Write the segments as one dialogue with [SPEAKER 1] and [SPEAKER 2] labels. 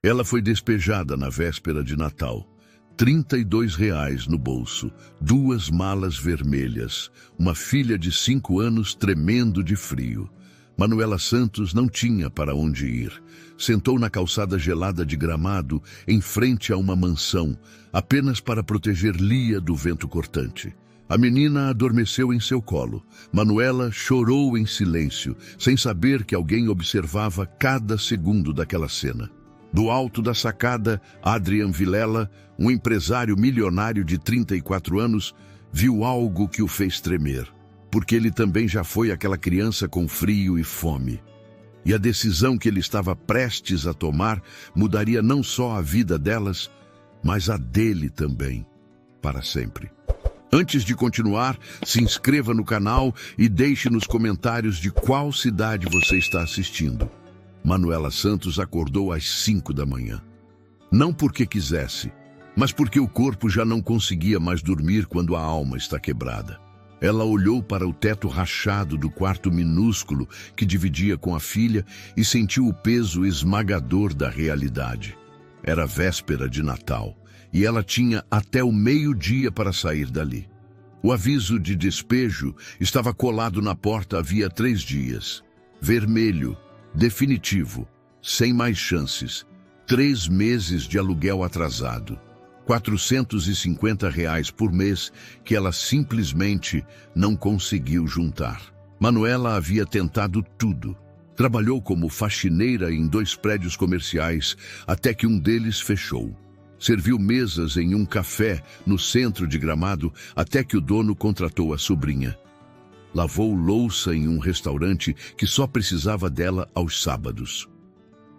[SPEAKER 1] Ela foi despejada na véspera de Natal. R$ 32 no bolso, 2 malas vermelhas, uma filha de 5 anos tremendo de frio. Manuela Santos não tinha para onde ir. Sentou na calçada gelada de Gramado, em frente a uma mansão, apenas para proteger Lia do vento cortante. A menina adormeceu em seu colo. Manuela chorou em silêncio, sem saber que alguém observava cada segundo daquela cena. Do alto da sacada, Adrian Vilela, um empresário milionário de 34 anos, viu algo que o fez tremer, porque ele também já foi aquela criança com frio e fome. E a decisão que ele estava prestes a tomar mudaria não só a vida delas, mas a dele também, para sempre. Antes de continuar, se inscreva no canal e deixe nos comentários de qual cidade você está assistindo. Manuela Santos acordou às 5 da manhã. Não porque quisesse, mas porque o corpo já não conseguia mais dormir quando a alma está quebrada. Ela olhou para o teto rachado do quarto minúsculo que dividia com a filha e sentiu o peso esmagador da realidade. Era véspera de Natal e ela tinha até o meio-dia para sair dali. O aviso de despejo estava colado na porta havia 3 dias. Vermelho, definitivo, sem mais chances. 3 meses de aluguel atrasado. R$ 450 por mês que ela simplesmente não conseguiu juntar. Manuela havia tentado tudo. Trabalhou como faxineira em 2 prédios comerciais até que um deles fechou. Serviu mesas em um café no centro de Gramado até que o dono contratou a sobrinha. Lavou louça em um restaurante que só precisava dela aos sábados.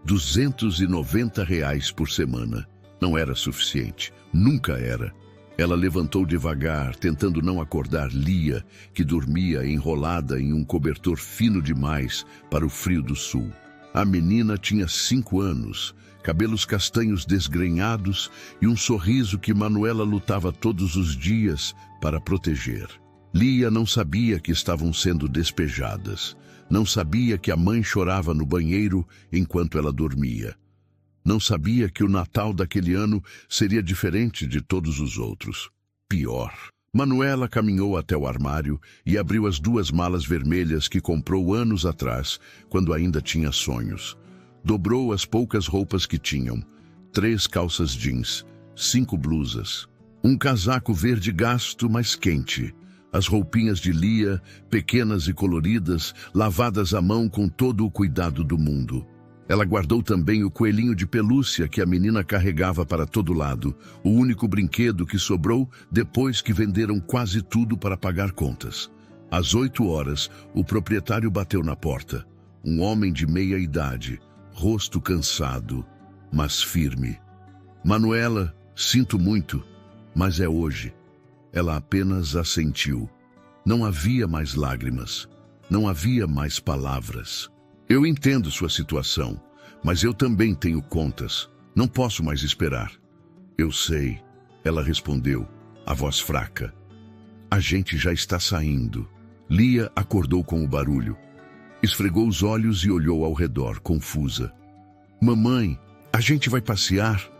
[SPEAKER 1] R$ 290 por semana. Não era suficiente. Nunca era. Ela levantou devagar, tentando não acordar Lia, que dormia enrolada em um cobertor fino demais para o frio do sul. A menina tinha 5 anos, cabelos castanhos desgrenhados e um sorriso que Manuela lutava todos os dias para proteger. Lia não sabia que estavam sendo despejadas. Não sabia que a mãe chorava no banheiro enquanto ela dormia. Não sabia que o Natal daquele ano seria diferente de todos os outros. Pior. Manuela caminhou até o armário e abriu as 2 malas vermelhas que comprou anos atrás, quando ainda tinha sonhos. Dobrou as poucas roupas que tinham. 3 calças jeans, 5 blusas, um casaco verde gasto, mas quente. As roupinhas de Lia, pequenas e coloridas, lavadas à mão com todo o cuidado do mundo. Ela guardou também o coelhinho de pelúcia que a menina carregava para todo lado, o único brinquedo que sobrou depois que venderam quase tudo para pagar contas. Às 8 horas, o proprietário bateu na porta. Um homem de meia idade, rosto cansado, mas firme. Manuela, sinto muito, mas é hoje. Ela apenas assentiu. Não havia mais lágrimas. Não havia mais palavras. Eu entendo sua situação, mas eu também tenho contas. Não posso mais esperar. Eu sei, ela respondeu, a voz fraca. A gente já está saindo. Lia acordou com o barulho. Esfregou os olhos e olhou ao redor, confusa. Mamãe, a gente vai passear?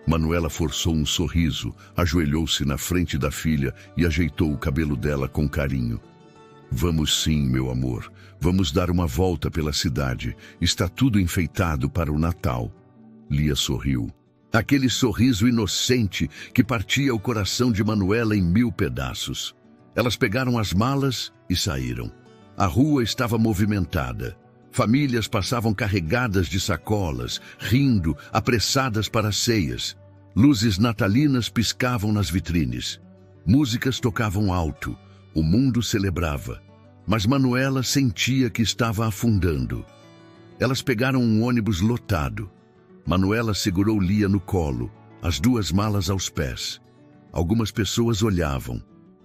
[SPEAKER 1] Manuela forçou um sorriso, ajoelhou-se na frente da filha e ajeitou o cabelo dela com carinho. Vamos sim, meu amor. Vamos dar uma volta pela cidade. Está tudo enfeitado para o Natal. Lia sorriu. Aquele sorriso inocente que partia o coração de Manuela em 1000 pedaços. Elas pegaram as malas e saíram. A rua estava movimentada. Famílias passavam carregadas de sacolas, rindo, apressadas para as ceias. Luzes natalinas piscavam nas vitrines. Músicas tocavam alto. O mundo celebrava. Mas Manuela sentia que estava afundando. Elas pegaram um ônibus lotado. Manuela segurou Lia no colo, as 2 malas aos pés. Algumas pessoas olhavam.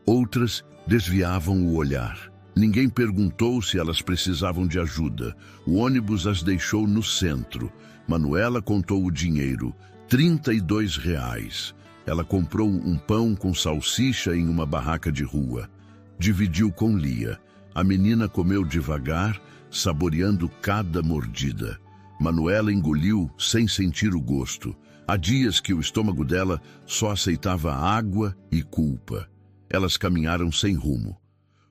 [SPEAKER 1] Outras desviavam o olhar. Ninguém perguntou se elas precisavam de ajuda. O ônibus as deixou no centro. Manuela contou o dinheiro, R$ 32. Ela comprou um pão com salsicha em uma barraca de rua. Dividiu com Lia. A menina comeu devagar, saboreando cada mordida. Manuela engoliu sem sentir o gosto. Há dias que o estômago dela só aceitava água e culpa. Elas caminharam sem rumo.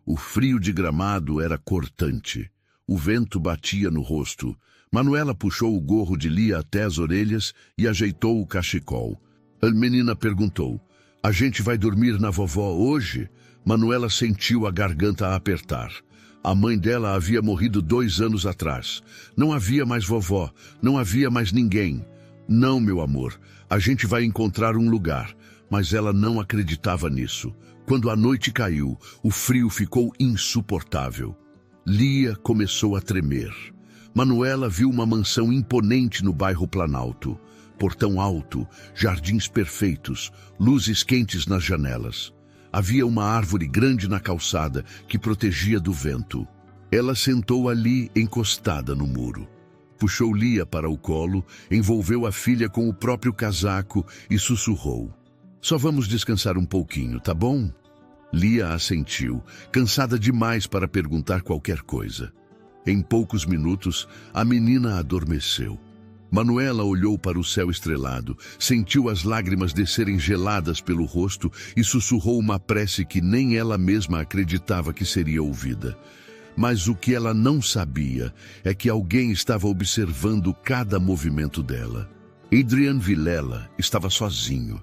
[SPEAKER 1] O frio de Gramado era cortante. O vento batia no rosto. Manuela puxou o gorro de Lia até as orelhas e ajeitou o cachecol. A menina perguntou: "A gente vai dormir na vovó hoje?" Manuela sentiu a garganta apertar. A mãe dela havia morrido 2 anos atrás. Não havia mais vovó, não havia mais ninguém. "Não, meu amor, a gente vai encontrar um lugar." Mas ela não acreditava nisso. Quando a noite caiu, o frio ficou insuportável. Lia começou a tremer. Manuela viu uma mansão imponente no bairro Planalto. Portão alto, jardins perfeitos, luzes quentes nas janelas. Havia uma árvore grande na calçada que protegia do vento. Ela sentou ali, encostada no muro. Puxou Lia para o colo, envolveu a filha com o próprio casaco e sussurrou: "Só vamos descansar um pouquinho, tá bom?" Lia assentiu, cansada demais para perguntar qualquer coisa. Em poucos minutos, a menina adormeceu. Manuela olhou para o céu estrelado, sentiu as lágrimas descerem geladas pelo rosto e sussurrou uma prece que nem ela mesma acreditava que seria ouvida. Mas o que ela não sabia é que alguém estava observando cada movimento dela. Adrian Vilela estava sozinho,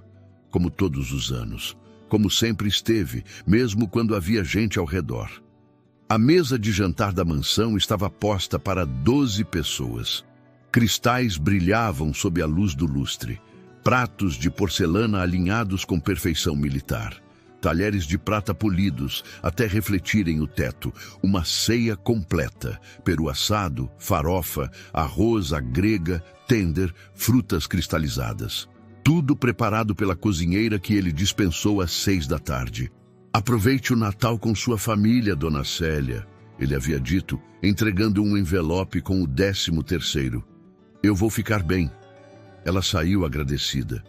[SPEAKER 1] como todos os anos, como sempre esteve, mesmo quando havia gente ao redor. A mesa de jantar da mansão estava posta para 12 pessoas. Cristais brilhavam sob a luz do lustre, pratos de porcelana alinhados com perfeição militar, talheres de prata polidos até refletirem o teto, uma ceia completa, peru assado, farofa, arroz à grega, tender, frutas cristalizadas. Tudo preparado pela cozinheira que ele dispensou às 6 da tarde. "Aproveite o Natal com sua família, Dona Célia", ele havia dito, entregando um envelope com o 13º. "Eu vou ficar bem." Ela saiu agradecida.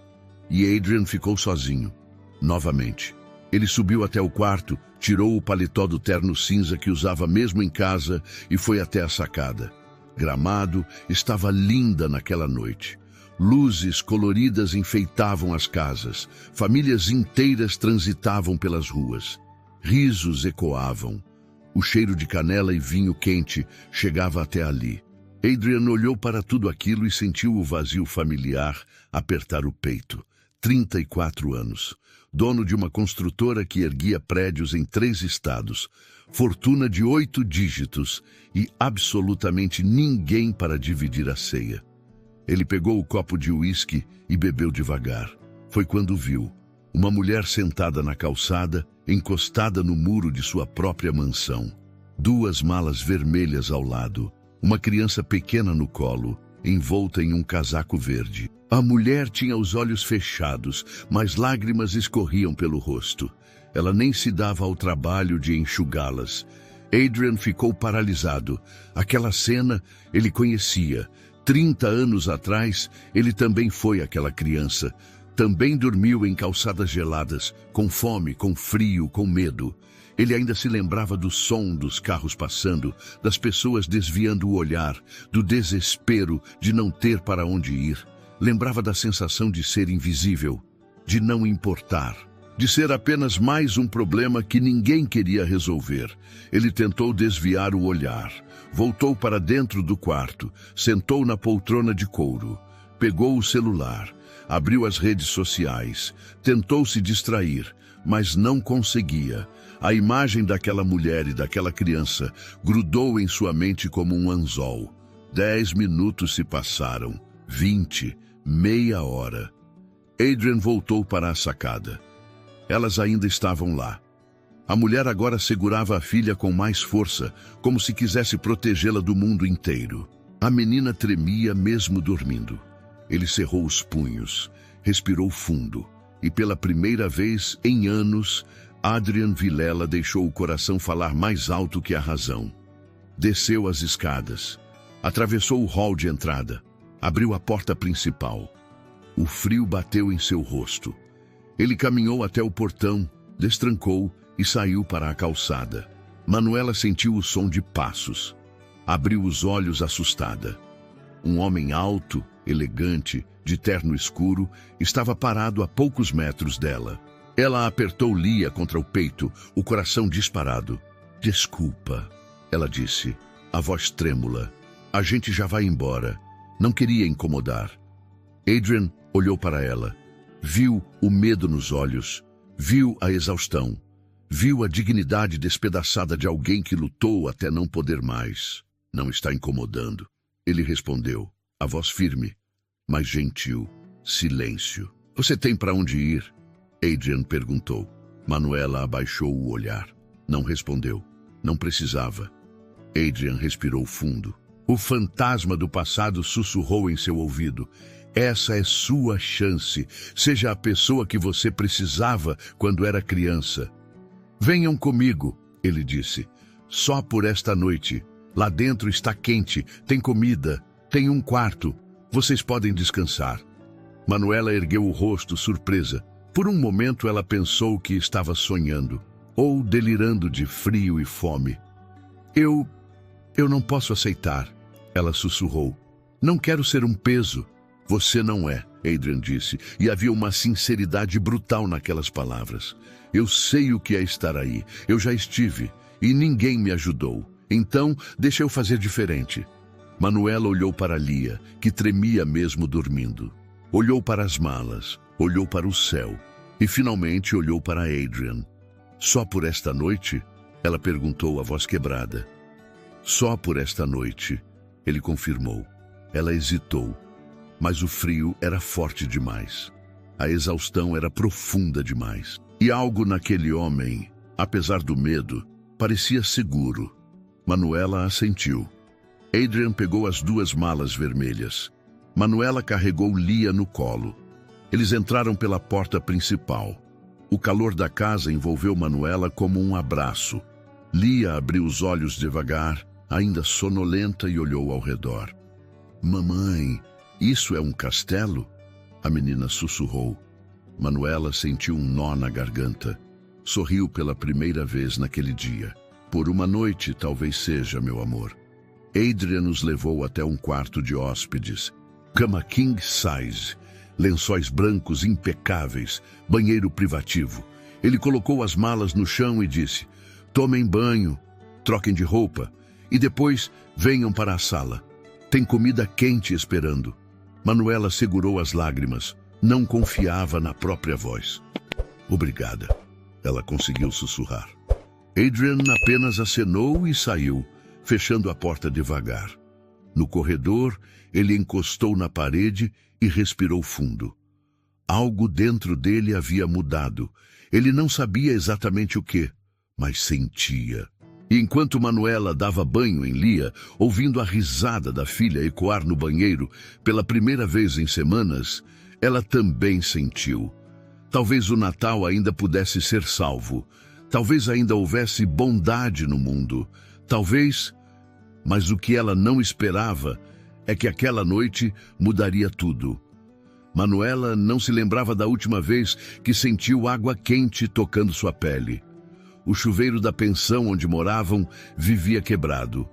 [SPEAKER 1] E Adrian ficou sozinho, novamente. Ele subiu até o quarto, tirou o paletó do terno cinza que usava mesmo em casa e foi até a sacada. Gramado estava linda naquela noite. Luzes coloridas enfeitavam as casas. Famílias inteiras transitavam pelas ruas. Risos ecoavam. O cheiro de canela e vinho quente chegava até ali. Adrian olhou para tudo aquilo e sentiu o vazio familiar apertar o peito. 34 anos. Dono de uma construtora que erguia prédios em 3 estados. Fortuna de 8 dígitos e absolutamente ninguém para dividir a ceia. Ele pegou o copo de uísque e bebeu devagar. Foi quando viu uma mulher sentada na calçada, encostada no muro de sua própria mansão. 2 malas vermelhas ao lado. Uma criança pequena no colo, envolta em um casaco verde. A mulher tinha os olhos fechados, mas lágrimas escorriam pelo rosto. Ela nem se dava ao trabalho de enxugá-las. Adrian ficou paralisado. Aquela cena ele conhecia. 30 anos atrás, ele também foi aquela criança. Também dormiu em calçadas geladas, com fome, com frio, com medo. Ele ainda se lembrava do som dos carros passando, das pessoas desviando o olhar, do desespero de não ter para onde ir. Lembrava da sensação de ser invisível, de não importar, de ser apenas mais um problema que ninguém queria resolver. Ele tentou desviar o olhar, voltou para dentro do quarto, sentou na poltrona de couro, pegou o celular, abriu as redes sociais, tentou se distrair, mas não conseguia. A imagem daquela mulher e daquela criança grudou em sua mente como um anzol. 10 minutos se passaram, 20, meia hora. Adrian voltou para a sacada. Elas ainda estavam lá. A mulher agora segurava a filha com mais força, como se quisesse protegê-la do mundo inteiro. A menina tremia mesmo dormindo. Ele cerrou os punhos, respirou fundo, e pela primeira vez em anos, Adrian Vilela deixou o coração falar mais alto que a razão. Desceu as escadas, atravessou o hall de entrada, abriu a porta principal. O frio bateu em seu rosto. Ele caminhou até o portão, destrancou e saiu para a calçada. Manuela sentiu o som de passos. Abriu os olhos assustada. Um homem alto, elegante, de terno escuro, estava parado a poucos metros dela. Ela apertou Lia contra o peito, o coração disparado. Desculpa, ela disse, a voz trêmula. A gente já vai embora. Não queria incomodar. Adrian olhou para ela. Viu o medo nos olhos. Viu a exaustão. Viu a dignidade despedaçada de alguém que lutou até não poder mais. Não está incomodando. Ele respondeu, a voz firme, mas gentil. Silêncio. Você tem para onde ir? Adrian perguntou. Manuela abaixou o olhar. Não respondeu. Não precisava. Adrian respirou fundo. O fantasma do passado sussurrou em seu ouvido. Essa é sua chance. Seja a pessoa que você precisava quando era criança. Venham comigo, ele disse. Só por esta noite. Lá dentro está quente, tem comida, tem um quarto. Vocês podem descansar. Manuela ergueu o rosto, surpresa. Por um momento ela pensou que estava sonhando, ou delirando de frio e fome. Eu não posso aceitar, ela sussurrou. Não quero ser um peso. Você não é, Adrian disse, e havia uma sinceridade brutal naquelas palavras. Eu sei o que é estar aí. Eu já estive, e ninguém me ajudou. Então, deixa eu fazer diferente. Manuela olhou para Lia, que tremia mesmo dormindo. Olhou para as malas, olhou para o céu, e finalmente olhou para Adrian. Só por esta noite? Ela perguntou, a voz quebrada. Só por esta noite, ele confirmou. Ela hesitou, mas o frio era forte demais. A exaustão era profunda demais. E algo naquele homem, apesar do medo, parecia seguro. Manuela assentiu. Adrian pegou as 2 malas vermelhas. Manuela carregou Lia no colo. Eles entraram pela porta principal. O calor da casa envolveu Manuela como um abraço. Lia abriu os olhos devagar, ainda sonolenta, e olhou ao redor. Mamãe, isso é um castelo? A menina sussurrou. Manuela sentiu um nó na garganta. Sorriu pela primeira vez naquele dia. Por uma noite, talvez seja, meu amor. Adrian nos levou até um quarto de hóspedes. Cama king size, lençóis brancos impecáveis, banheiro privativo. Ele colocou as malas no chão e disse, tomem banho, troquem de roupa e depois venham para a sala. Tem comida quente esperando. Manuela segurou as lágrimas. Não confiava na própria voz. Obrigada, ela conseguiu sussurrar. Adrian apenas acenou e saiu, fechando a porta devagar. No corredor, ele encostou na parede e respirou fundo. Algo dentro dele havia mudado. Ele não sabia exatamente o que, mas sentia. E enquanto Manuela dava banho em Lia, ouvindo a risada da filha ecoar no banheiro pela primeira vez em semanas, ela também sentiu. Talvez o Natal ainda pudesse ser salvo. Talvez ainda houvesse bondade no mundo. Talvez... Mas o que ela não esperava é que aquela noite mudaria tudo. Manuela não se lembrava da última vez que sentiu água quente tocando sua pele. O chuveiro da pensão onde moravam vivia quebrado.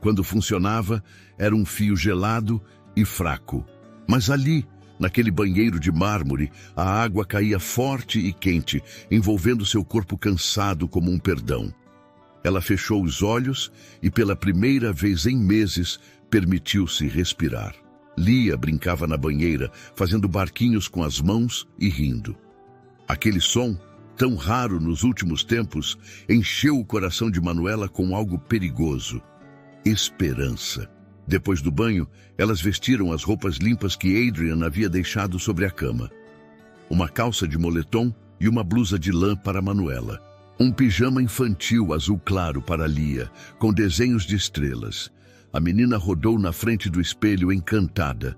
[SPEAKER 1] Quando funcionava, era um fio gelado e fraco. Mas ali, naquele banheiro de mármore, a água caía forte e quente, envolvendo seu corpo cansado como um perdão. Ela fechou os olhos e, pela primeira vez em meses, permitiu-se respirar. Lia brincava na banheira, fazendo barquinhos com as mãos e rindo. Aquele som, tão raro nos últimos tempos, encheu o coração de Manuela com algo perigoso. Esperança. Depois do banho, elas vestiram as roupas limpas que Adrian havia deixado sobre a cama. Uma calça de moletom e uma blusa de lã para Manuela. Um pijama infantil azul claro para Lia, com desenhos de estrelas. A menina rodou na frente do espelho encantada.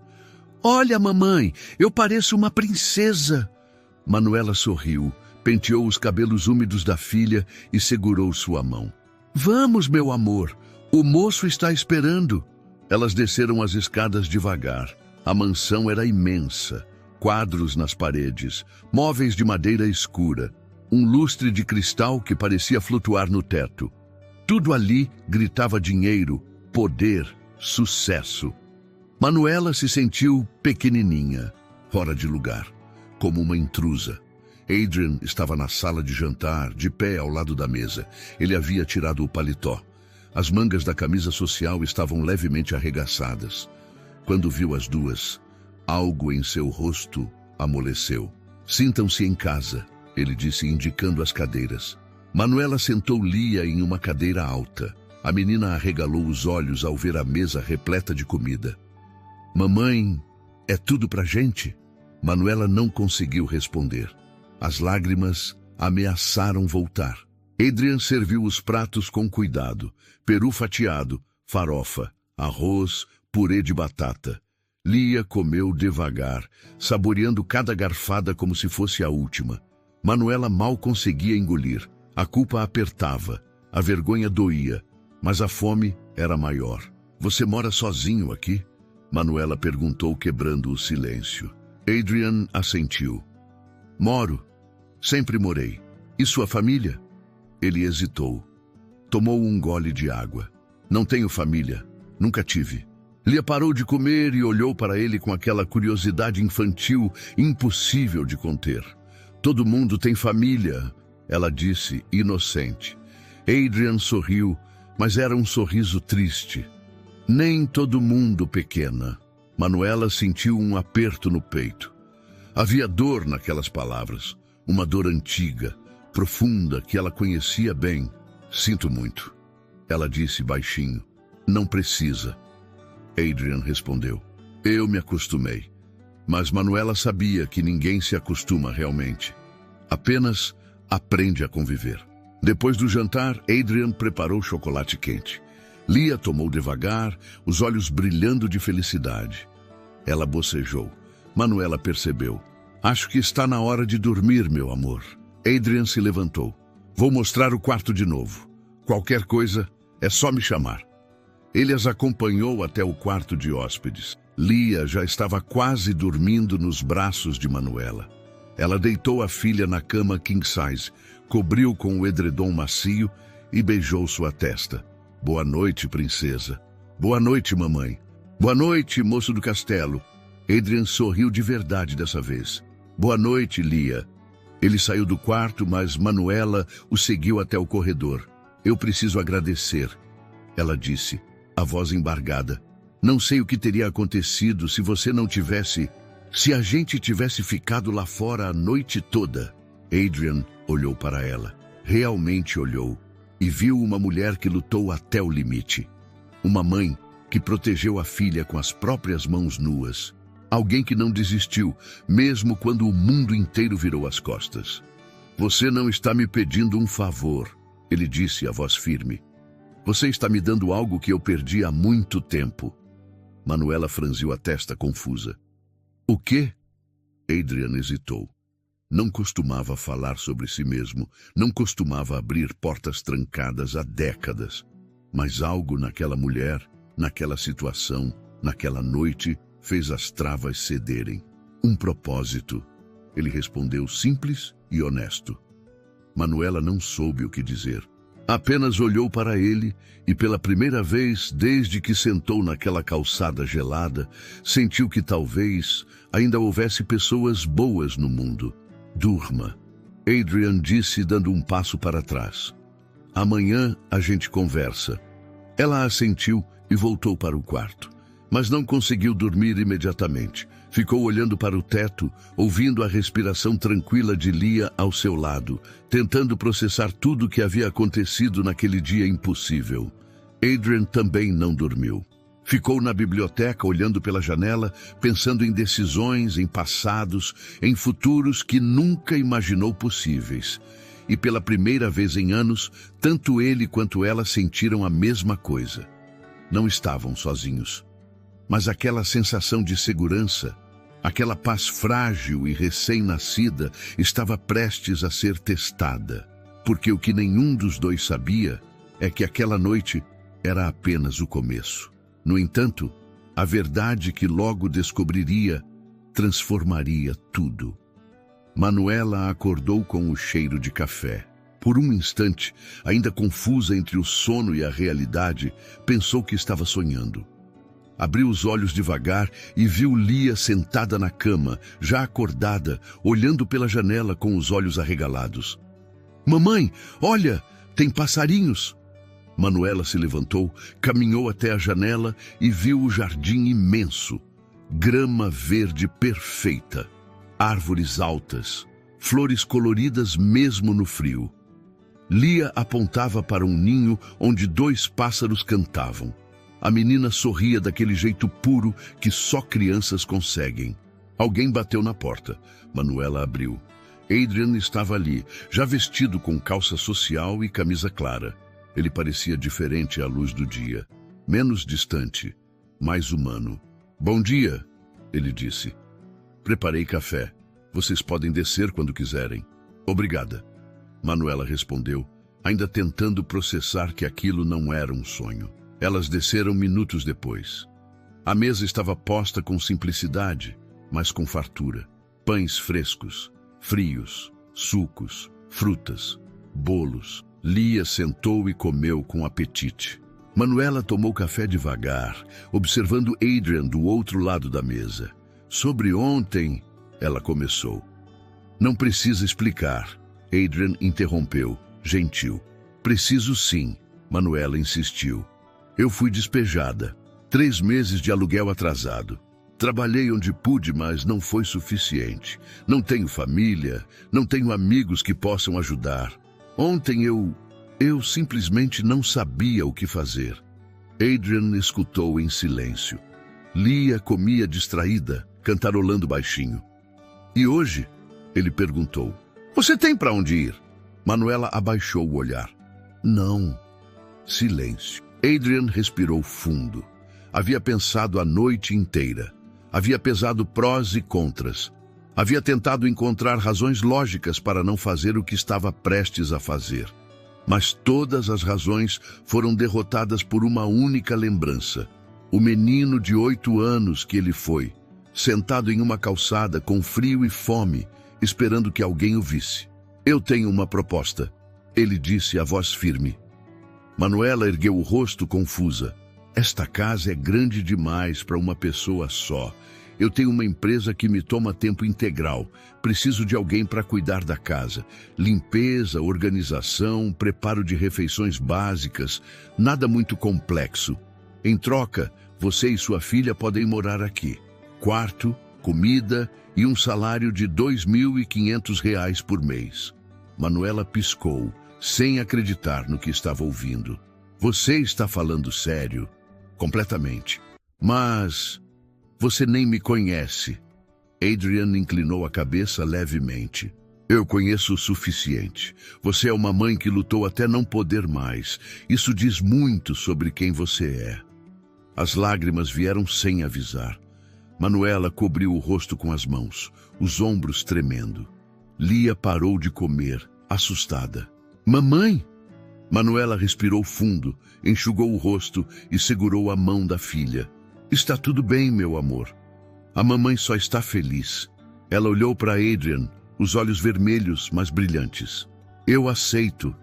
[SPEAKER 1] Olha, mamãe, eu pareço uma princesa. Manuela sorriu, penteou os cabelos úmidos da filha e segurou sua mão. Vamos, meu amor, o moço está esperando. Elas desceram as escadas devagar. A mansão era imensa. Quadros nas paredes, móveis de madeira escura, um lustre de cristal que parecia flutuar no teto. Tudo ali gritava dinheiro, poder, sucesso. Manuela se sentiu pequenininha, fora de lugar, como uma intrusa. Adrian estava na sala de jantar, de pé ao lado da mesa. Ele havia tirado o paletó. As mangas da camisa social estavam levemente arregaçadas. Quando viu as duas, algo em seu rosto amoleceu. Sintam-se em casa, ele disse, indicando as cadeiras. Manuela sentou Lia em uma cadeira alta. A menina arregalou os olhos ao ver a mesa repleta de comida. Mamãe, é tudo pra gente? Manuela não conseguiu responder. As lágrimas ameaçaram voltar. Adrian serviu os pratos com cuidado. Peru fatiado, farofa, arroz, purê de batata. Lia comeu devagar, saboreando cada garfada como se fosse a última. Manuela mal conseguia engolir. A culpa apertava, a vergonha doía, mas a fome era maior. Você mora sozinho aqui? Manuela perguntou, quebrando o silêncio. Adrian assentiu. Moro. Sempre morei. E sua família? Ele hesitou. Tomou um gole de água. Não tenho família. Nunca tive. Lia parou de comer e olhou para ele com aquela curiosidade infantil impossível de conter. Todo mundo tem família, ela disse, inocente. Adrian sorriu, mas era um sorriso triste. Nem todo mundo, pequena. Manuela sentiu um aperto no peito. Havia dor naquelas palavras. Uma dor antiga, profunda, que ela conhecia bem. Sinto muito. Ela disse baixinho. Não precisa. Adrian respondeu. Eu me acostumei. Mas Manuela sabia que ninguém se acostuma realmente. Apenas aprende a conviver. Depois do jantar, Adrian preparou chocolate quente. Lia tomou devagar, os olhos brilhando de felicidade. Ela bocejou. Manuela percebeu. Acho que está na hora de dormir, meu amor. Adrian se levantou. Vou mostrar o quarto de novo. Qualquer coisa, é só me chamar. Ele as acompanhou até o quarto de hóspedes. Lia já estava quase dormindo nos braços de Manuela. Ela deitou a filha na cama king size, cobriu com o edredom macio e beijou sua testa. Boa noite, princesa. Boa noite, mamãe. Boa noite, moço do castelo. Adrian sorriu de verdade dessa vez. Boa noite, Lia. Ele saiu do quarto, mas Manuela o seguiu até o corredor. Eu preciso agradecer, ela disse, a voz embargada. Não sei o que teria acontecido se você não tivesse... Se a gente tivesse ficado lá fora a noite toda. Adrian olhou para ela. Realmente olhou. E viu uma mulher que lutou até o limite. Uma mãe que protegeu a filha com as próprias mãos nuas. Alguém que não desistiu, mesmo quando o mundo inteiro virou as costas. Você não está me pedindo um favor, ele disse, a voz firme. Você está me dando algo que eu perdi há muito tempo. Manuela franziu a testa confusa. O quê? Adrian hesitou. Não costumava falar sobre si mesmo, não costumava abrir portas trancadas há décadas. Mas algo naquela mulher, naquela situação, naquela noite, fez as travas cederem. Um propósito. Ele respondeu simples e honesto. Manuela não soube o que dizer. Apenas olhou para ele e, pela primeira vez desde que sentou naquela calçada gelada, sentiu que talvez ainda houvesse pessoas boas no mundo. Durma, Adrian disse, dando um passo para trás. Amanhã a gente conversa. Ela assentiu e voltou para o quarto. Mas não conseguiu dormir imediatamente. Ficou olhando para o teto, ouvindo a respiração tranquila de Lia ao seu lado, tentando processar tudo o que havia acontecido naquele dia impossível. Adrian também não dormiu. Ficou na biblioteca olhando pela janela, pensando em decisões, em passados, em futuros que nunca imaginou possíveis. E pela primeira vez em anos, tanto ele quanto ela sentiram a mesma coisa. Não estavam sozinhos. Mas aquela sensação de segurança, aquela paz frágil e recém-nascida, estava prestes a ser testada. Porque o que nenhum dos dois sabia é que aquela noite era apenas o começo. No entanto, a verdade que logo descobriria transformaria tudo. Manuela acordou com o cheiro de café. Por um instante, ainda confusa entre o sono e a realidade, pensou que estava sonhando. Abriu os olhos devagar e viu Lia sentada na cama, já acordada, olhando pela janela com os olhos arregalados. Mamãe, olha, tem passarinhos! Manuela se levantou, caminhou até a janela e viu o jardim imenso. Grama verde perfeita, árvores altas, flores coloridas mesmo no frio. Lia apontava para um ninho onde 2 pássaros cantavam. A menina sorria daquele jeito puro que só crianças conseguem. Alguém bateu na porta. Manuela abriu. Adrian estava ali, já vestido com calça social e camisa clara. Ele parecia diferente à luz do dia, menos distante, mais humano. Bom dia, ele disse. Preparei café. Vocês podem descer quando quiserem. Obrigada. Manuela respondeu, ainda tentando processar que aquilo não era um sonho. Elas desceram minutos depois. A mesa estava posta com simplicidade, mas com fartura. Pães frescos, frios, sucos, frutas, bolos. Lia sentou e comeu com apetite. Manuela tomou café devagar, observando Adrian do outro lado da mesa. Sobre ontem, ela começou. Não precisa explicar. Adrian interrompeu, gentil. Preciso sim, Manuela insistiu. Eu fui despejada. 3 meses de aluguel atrasado. Trabalhei onde pude, mas não foi suficiente. Não tenho família, não tenho amigos que possam ajudar. Ontem eu simplesmente não sabia o que fazer. Adrian escutou em silêncio. Lia comia distraída, cantarolando baixinho. E hoje? Ele perguntou. Você tem para onde ir? Manuela abaixou o olhar. Não. Silêncio. Adrian respirou fundo. Havia pensado a noite inteira. Havia pesado prós e contras. Havia tentado encontrar razões lógicas para não fazer o que estava prestes a fazer. Mas todas as razões foram derrotadas por uma única lembrança. O menino de 8 anos que ele foi, sentado em uma calçada com frio e fome, esperando que alguém o visse. Eu tenho uma proposta, ele disse a voz firme. Manuela ergueu o rosto confusa. Esta casa é grande demais para uma pessoa só. Eu tenho uma empresa que me toma tempo integral. Preciso de alguém para cuidar da casa. Limpeza, organização, preparo de refeições básicas. Nada muito complexo. Em troca, você e sua filha podem morar aqui. Quarto, comida e um salário de R$ 2.500 por mês. Manuela piscou, sem acreditar no que estava ouvindo. Você está falando sério? Completamente. Mas você nem me conhece. Adrian inclinou a cabeça levemente. Eu conheço o suficiente. Você é uma mãe que lutou até não poder mais. Isso diz muito sobre quem você é. As lágrimas vieram sem avisar. Manuela cobriu o rosto com as mãos, os ombros tremendo. Lia parou de comer, assustada. Mamãe! Manuela respirou fundo, enxugou o rosto e segurou a mão da filha. Está tudo bem, meu amor. A mamãe só está feliz. Ela olhou para Adrian, os olhos vermelhos, mas brilhantes. Eu aceito.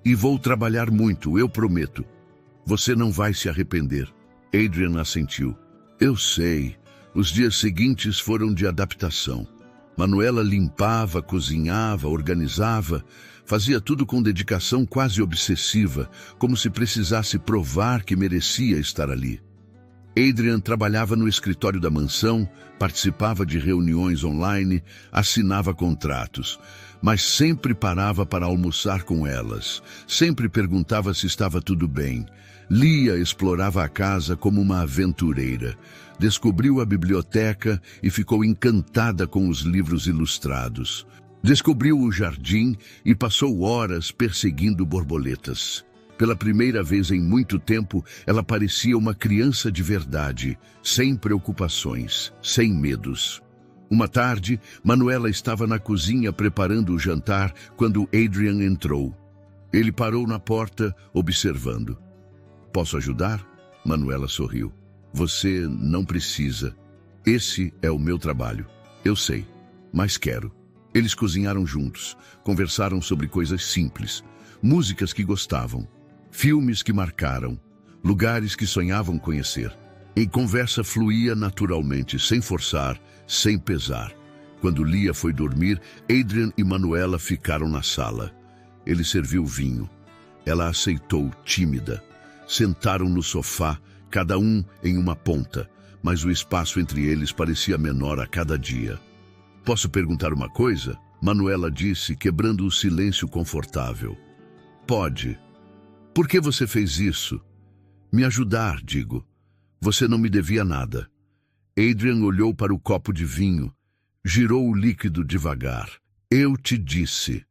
[SPEAKER 1] E vou trabalhar muito, eu prometo. Você não vai se arrepender. Adrian assentiu. Eu sei. Os dias seguintes foram de adaptação. Manuela limpava, cozinhava, organizava, fazia tudo com dedicação quase obsessiva, como se precisasse provar que merecia estar ali. Adrian trabalhava no escritório da mansão, participava de reuniões online, assinava contratos, mas sempre parava para almoçar com elas, sempre perguntava se estava tudo bem. Lia explorava a casa como uma aventureira. Descobriu a biblioteca e ficou encantada com os livros ilustrados. Descobriu o jardim e passou horas perseguindo borboletas. Pela primeira vez em muito tempo, ela parecia uma criança de verdade, sem preocupações, sem medos. Uma tarde, Manuela estava na cozinha preparando o jantar quando Adrian entrou. Ele parou na porta, observando. Posso ajudar? Manuela sorriu. Você não precisa. Esse é o meu trabalho. Eu sei, mas quero. Eles cozinharam juntos, conversaram sobre coisas simples, músicas que gostavam, filmes que marcaram, lugares que sonhavam conhecer. A conversa fluía naturalmente, sem forçar, sem pesar. Quando Lia foi dormir, Adrian e Manuela ficaram na sala. Ele serviu vinho. Ela aceitou, tímida. Sentaram no sofá, cada um em uma ponta, mas o espaço entre eles parecia menor a cada dia. Posso perguntar uma coisa? Manuela disse, quebrando o silêncio confortável. Pode. Por que você fez isso? Me ajudar, digo. Você não me devia nada. Adrian olhou para o copo de vinho. Girou o líquido devagar. Eu te disse.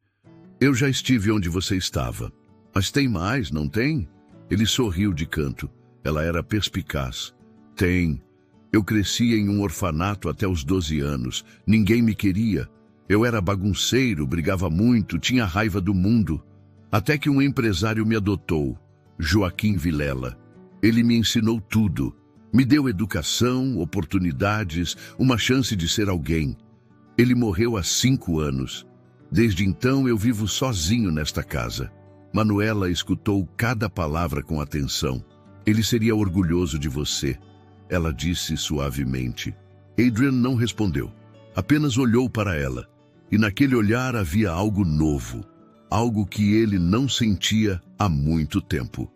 [SPEAKER 1] Eu já estive onde você estava. Mas tem mais, não tem? Ele sorriu de canto. Ela era perspicaz. Tem. Eu cresci em um orfanato até os 12 anos. Ninguém me queria. Eu era bagunceiro, brigava muito, tinha raiva do mundo. Até que um empresário me adotou, Joaquim Vilela. Ele me ensinou tudo. Me deu educação, oportunidades, uma chance de ser alguém. Ele morreu há 5 anos. Desde então eu vivo sozinho nesta casa. Manuela escutou cada palavra com atenção. Ele seria orgulhoso de você, ela disse suavemente. Adrian não respondeu. Apenas olhou para ela. E naquele olhar havia algo novo. Algo que ele não sentia há muito tempo.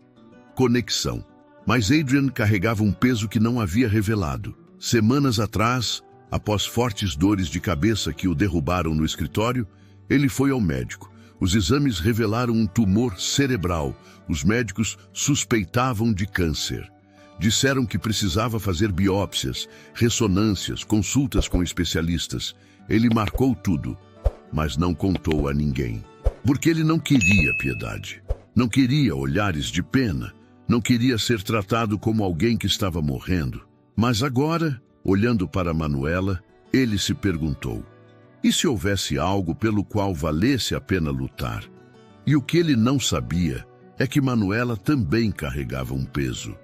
[SPEAKER 1] Conexão. Mas Adrian carregava um peso que não havia revelado. Semanas atrás, após fortes dores de cabeça que o derrubaram no escritório, ele foi ao médico. Os exames revelaram um tumor cerebral. Os médicos suspeitavam de câncer. Disseram que precisava fazer biópsias, ressonâncias, consultas com especialistas. Ele marcou tudo, mas não contou a ninguém. Porque ele não queria piedade. Não queria olhares de pena. Não queria ser tratado como alguém que estava morrendo. Mas agora, olhando para Manuela, ele se perguntou: e se houvesse algo pelo qual valesse a pena lutar? E o que ele não sabia é que Manuela também carregava um peso.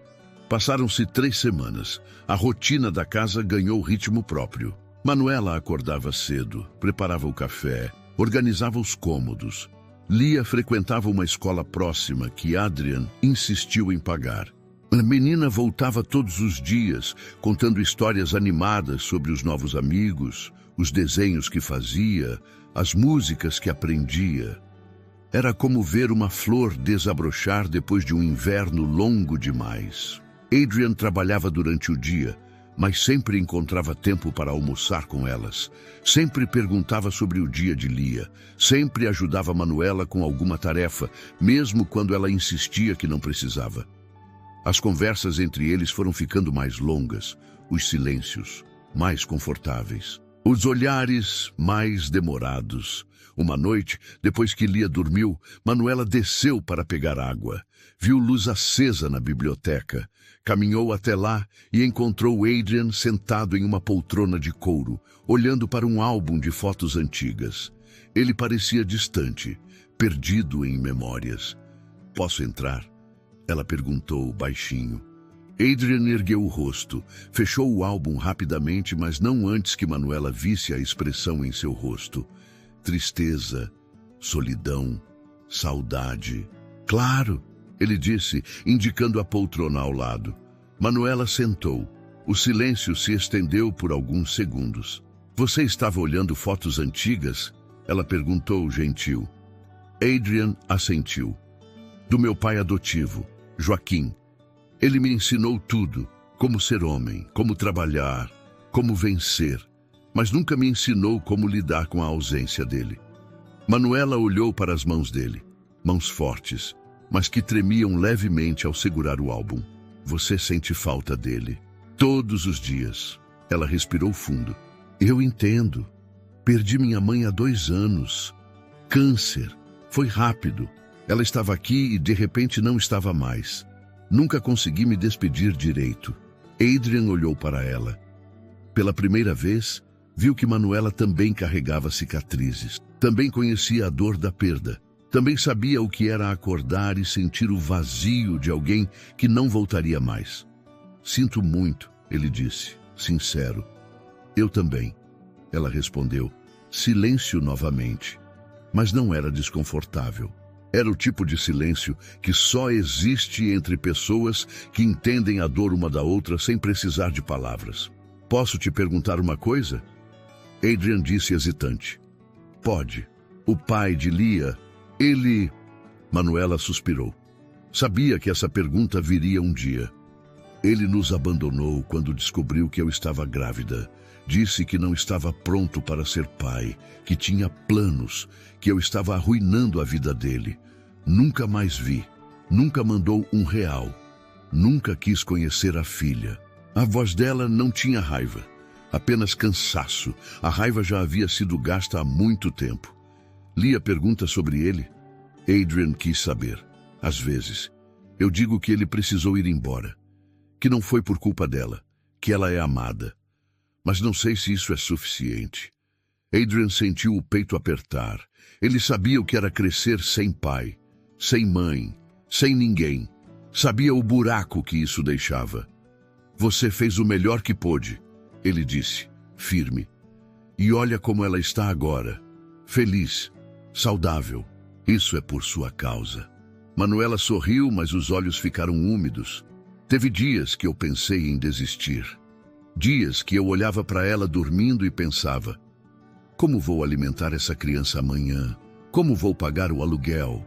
[SPEAKER 1] Passaram-se 3 semanas. A rotina da casa ganhou ritmo próprio. Manuela acordava cedo, preparava o café, organizava os cômodos. Lia frequentava uma escola próxima que Adrian insistiu em pagar. A menina voltava todos os dias, contando histórias animadas sobre os novos amigos, os desenhos que fazia, as músicas que aprendia. Era como ver uma flor desabrochar depois de um inverno longo demais. Adrian trabalhava durante o dia, mas sempre encontrava tempo para almoçar com elas. Sempre perguntava sobre o dia de Lia. Sempre ajudava Manuela com alguma tarefa, mesmo quando ela insistia que não precisava. As conversas entre eles foram ficando mais longas, os silêncios mais confortáveis, os olhares mais demorados. Uma noite, depois que Lia dormiu, Manuela desceu para pegar água. Viu luz acesa na biblioteca. Caminhou até lá e encontrou Adrian sentado em uma poltrona de couro, olhando para um álbum de fotos antigas. Ele parecia distante, perdido em memórias. Posso entrar? Ela perguntou baixinho. Adrian ergueu o rosto, fechou o álbum rapidamente, mas não antes que Manuela visse a expressão em seu rosto. Tristeza, solidão, saudade. Claro, ele disse, indicando a poltrona ao lado. Manuela sentou. O silêncio se estendeu por alguns segundos. Você estava olhando fotos antigas? Ela perguntou, gentil. Adrian assentiu. Do meu pai adotivo, Joaquim. Ele me ensinou tudo, como ser homem, como trabalhar, como vencer, mas nunca me ensinou como lidar com a ausência dele. Manuela olhou para as mãos dele, mãos fortes, mas que tremiam levemente ao segurar o álbum. Você sente falta dele. Todos os dias. Ela respirou fundo. Eu entendo. Perdi minha mãe há 2 anos. Câncer. Foi rápido. Ela estava aqui e de repente não estava mais. Nunca consegui me despedir direito. Adrian olhou para ela. Pela primeira vez, viu que Manuela também carregava cicatrizes. Também conhecia a dor da perda. Também sabia o que era acordar e sentir o vazio de alguém que não voltaria mais. Sinto muito, ele disse, sincero. Eu também, ela respondeu. Silêncio novamente. Mas não era desconfortável. Era o tipo de silêncio que só existe entre pessoas que entendem a dor uma da outra sem precisar de palavras. Posso te perguntar uma coisa? Adrian disse hesitante. Pode. O pai de Lia, ele... Manuela suspirou. Sabia que essa pergunta viria um dia. Ele nos abandonou quando descobriu que eu estava grávida. Disse que não estava pronto para ser pai, que tinha planos, que eu estava arruinando a vida dele. Nunca mais vi. Nunca mandou R$1. Nunca quis conhecer a filha. A voz dela não tinha raiva, apenas cansaço. A raiva já havia sido gasta há muito tempo. Lia pergunta sobre ele. Adrian quis saber. Às vezes, eu digo que ele precisou ir embora, que não foi por culpa dela, que ela é amada. Mas não sei se isso é suficiente. Adrian sentiu o peito apertar. Ele sabia o que era crescer sem pai, sem mãe, sem ninguém. Sabia o buraco que isso deixava. Você fez o melhor que pôde, ele disse, firme. E olha como ela está agora. Feliz, saudável. Isso é por sua causa. Manuela sorriu, mas os olhos ficaram úmidos. Teve dias que eu pensei em desistir. Dias que eu olhava para ela dormindo e pensava: como vou alimentar essa criança amanhã? Como vou pagar o aluguel?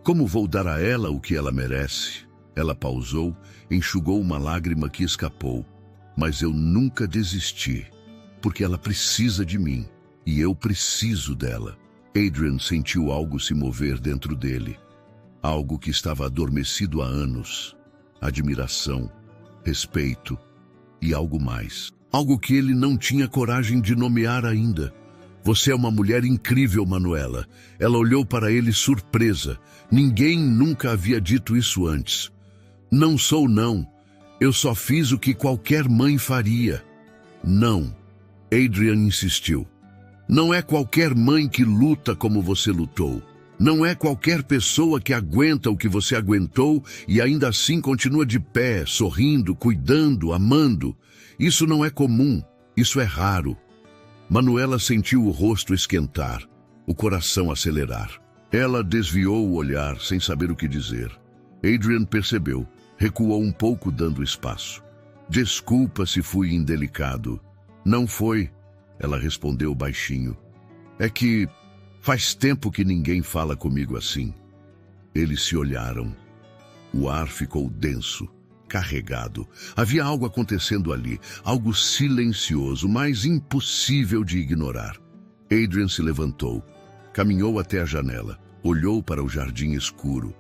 [SPEAKER 1] Como vou dar a ela o que ela merece? Ela pausou, enxugou uma lágrima que escapou. Mas eu nunca desisti, porque ela precisa de mim e eu preciso dela. Adrian sentiu algo se mover dentro dele. Algo que estava adormecido há anos. Admiração, respeito e algo mais. Algo que ele não tinha coragem de nomear ainda. Você é uma mulher incrível, Manuela. Ela olhou para ele surpresa. Ninguém nunca havia dito isso antes. Não sou, não. Eu só fiz o que qualquer mãe faria. Não. Adrian insistiu. Não é qualquer mãe que luta como você lutou. Não é qualquer pessoa que aguenta o que você aguentou e ainda assim continua de pé, sorrindo, cuidando, amando. Isso não é comum, isso é raro. Manuela sentiu o rosto esquentar, o coração acelerar. Ela desviou o olhar sem saber o que dizer. Adrian percebeu, recuou um pouco dando espaço. Desculpa se fui indelicado. Não foi, ela respondeu baixinho. É que faz tempo que ninguém fala comigo assim. Eles se olharam. O ar ficou denso, carregado. Havia algo acontecendo ali, algo silencioso, mas impossível de ignorar. Adrian se levantou, caminhou até a janela, olhou para o jardim escuro.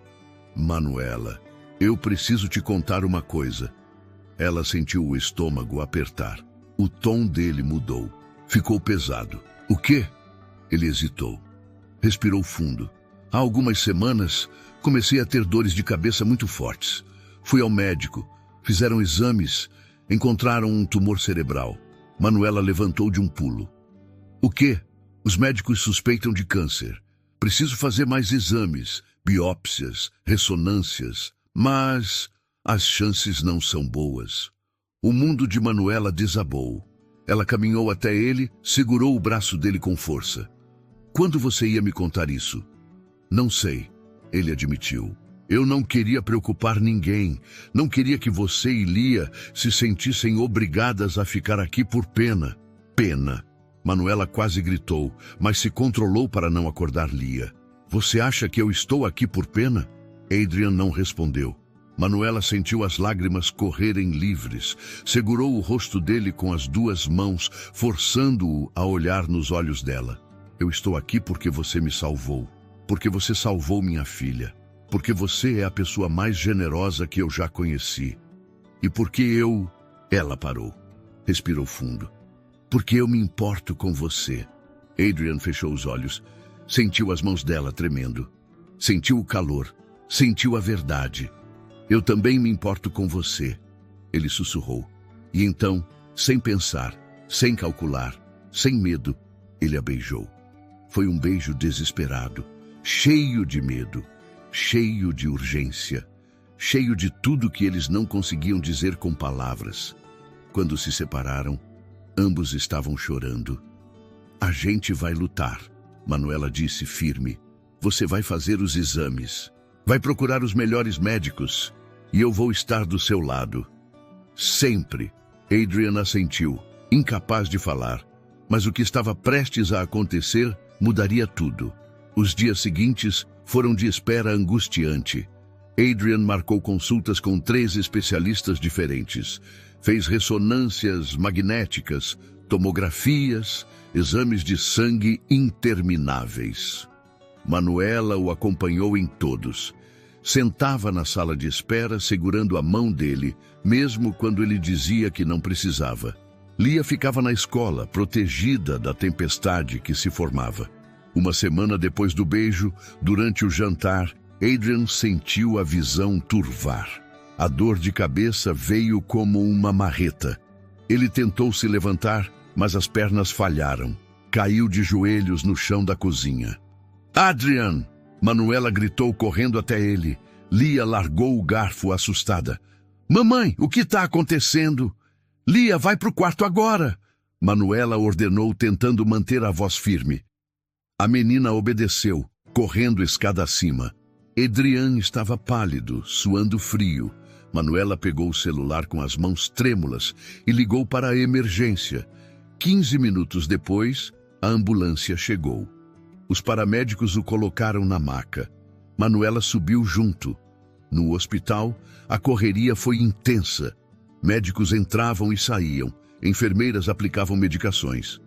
[SPEAKER 1] Manuela, eu preciso te contar uma coisa. Ela sentiu o estômago apertar. O tom dele mudou. Ficou pesado. O quê? Ele hesitou. Respirou fundo. Há algumas semanas, comecei a ter dores de cabeça muito fortes. Fui ao médico, fizeram exames, encontraram um tumor cerebral. Manuela levantou de um pulo. O quê? Os médicos suspeitam de câncer. Preciso fazer mais exames, biópsias, ressonâncias, mas as chances não são boas. O mundo de Manuela desabou. Ela caminhou até ele, segurou o braço dele com força. Quando você ia me contar isso? Não sei, ele admitiu. Eu não queria preocupar ninguém. Não queria que você e Lia se sentissem obrigadas a ficar aqui por pena. Pena. Manuela quase gritou, mas se controlou para não acordar Lia. Você acha que eu estou aqui por pena? Adrian não respondeu. Manuela sentiu as lágrimas correrem livres. Segurou o rosto dele com as duas mãos, forçando-o a olhar nos olhos dela. Eu estou aqui porque você me salvou. Porque você salvou minha filha. Porque você é a pessoa mais generosa que eu já conheci. E porque eu... Ela parou. Respirou fundo. Porque eu me importo com você. Adrian fechou os olhos. Sentiu as mãos dela tremendo. Sentiu o calor. Sentiu a verdade. Eu também me importo com você. Ele sussurrou. E então, sem pensar, sem calcular, sem medo, ele a beijou. Foi um beijo desesperado, cheio de medo, cheio de urgência, cheio de tudo que eles não conseguiam dizer com palavras. Quando se separaram, ambos estavam chorando. A gente vai lutar, Manuela disse firme. Você vai fazer os exames. Vai procurar os melhores médicos. E eu vou estar do seu lado. Sempre. Adrian assentiu, incapaz de falar. Mas o que estava prestes a acontecer mudaria tudo. Os dias seguintes foram de espera angustiante. Adrian marcou consultas com 3 especialistas diferentes. Fez ressonâncias magnéticas, tomografias, exames de sangue intermináveis. Manuela o acompanhou em todos. Sentava na sala de espera segurando a mão dele, mesmo quando ele dizia que não precisava. Lia ficava na escola, protegida da tempestade que se formava. Uma semana depois do beijo, durante o jantar, Adrian sentiu a visão turvar. A dor de cabeça veio como uma marreta. Ele tentou se levantar, mas as pernas falharam. Caiu de joelhos no chão da cozinha. Adrian! Manuela gritou correndo até ele. Lia largou o garfo assustada. Mamãe, o que está acontecendo? Lia, vai para o quarto agora! Manuela ordenou, tentando manter a voz firme. A menina obedeceu, correndo escada acima. Adrian estava pálido, suando frio. Manuela pegou o celular com as mãos trêmulas e ligou para a emergência. 15 minutos depois, a ambulância chegou. Os paramédicos o colocaram na maca. Manuela subiu junto. No hospital, a correria foi intensa. Médicos entravam e saíam. Enfermeiras aplicavam medicações.